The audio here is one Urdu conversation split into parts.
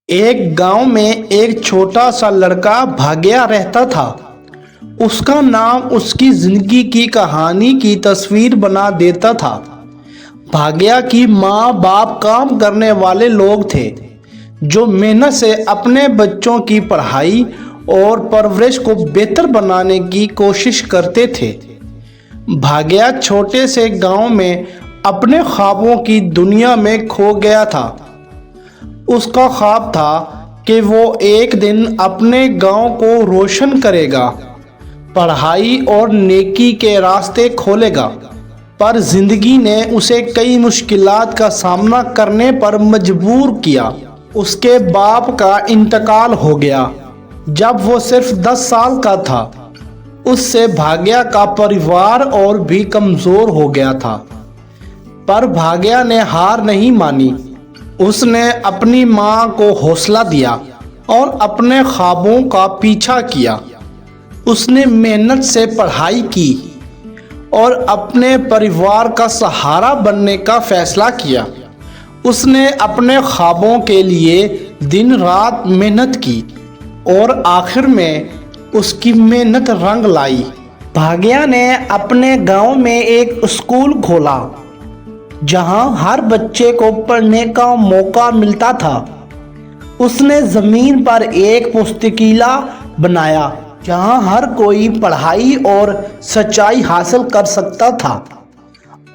ایک گاؤں میں ایک چھوٹا سا لڑکا بھاگیا رہتا تھا۔ اس کا نام اس کی زندگی کی کہانی کی تصویر بنا دیتا تھا۔ بھاگیا کی ماں باپ کام کرنے والے لوگ تھے جو محنت سے اپنے بچوں کی پڑھائی اور پرورش کو بہتر بنانے کی کوشش کرتے تھے۔ بھاگیا چھوٹے سے گاؤں میں اپنے خوابوں کی دنیا میں کھو گیا تھا۔ اس کا خواب تھا کہ وہ ایک دن اپنے گاؤں کو روشن کرے گا، پڑھائی اور نیکی کے راستے کھولے گا، پر زندگی نے اسے کئی مشکلات کا سامنا کرنے پر مجبور کیا۔ اس کے باپ کا انتقال ہو گیا جب وہ صرف 10 سال کا تھا۔ اس سے بھاگیا کا پریوار اور بھی کمزور ہو گیا تھا، پر بھاگیا نے ہار نہیں مانی۔ اس نے اپنی ماں کو حوصلہ دیا اور اپنے خوابوں کا پیچھا کیا۔ اس نے محنت سے پڑھائی کی اور اپنے پریوار کا سہارا بننے کا فیصلہ کیا۔ اس نے اپنے خوابوں کے لیے دن رات محنت کی اور آخر میں اس کی محنت رنگ لائی۔ بھاگیا نے اپنے گاؤں میں ایک اسکول کھولا جہاں ہر بچے کو پڑھنے کا موقع ملتا تھا۔ اس نے زمین پر ایک پستکیلا بنایا جہاں ہر کوئی پڑھائی اور سچائی حاصل کر سکتا تھا۔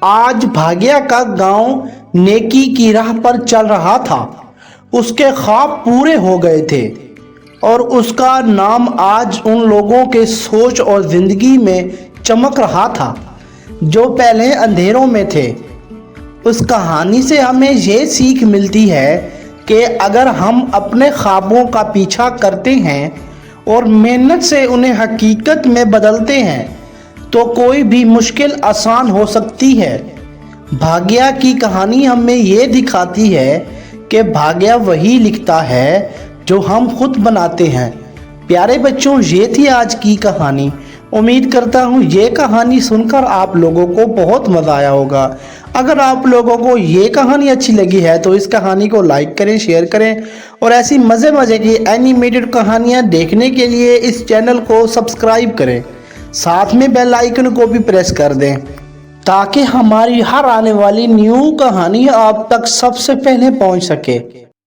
آج بھاگیا کا گاؤں نیکی کی راہ پر چل رہا تھا۔ اس کے خواب پورے ہو گئے تھے اور اس کا نام آج ان لوگوں کے سوچ اور زندگی میں چمک رہا تھا جو پہلے اندھیروں میں تھے۔ اس کہانی سے ہمیں یہ سیکھ ملتی ہے کہ اگر ہم اپنے خوابوں کا پیچھا کرتے ہیں اور محنت سے انہیں حقیقت میں بدلتے ہیں تو کوئی بھی مشکل آسان ہو سکتی ہے۔ بھاگیا کی کہانی ہمیں یہ دکھاتی ہے کہ بھاگیا وہی لکھتا ہے جو ہم خود بناتے ہیں۔ پیارے بچوں، یہ تھی آج کی کہانی۔ امید کرتا ہوں یہ کہانی سن کر آپ لوگوں کو بہت مزہ آیا ہوگا۔ اگر آپ لوگوں کو یہ کہانی اچھی لگی ہے تو اس کہانی کو لائک کریں، شیئر کریں اور ایسی مزے کی اینیمیٹڈ کہانیاں دیکھنے کے لیے اس چینل کو سبسکرائب کریں۔ ساتھ میں بیل آئیکن کو بھی پریس کر دیں تاکہ ہماری ہر آنے والی نیو کہانی آپ تک سب سے پہلے پہنچ سکے۔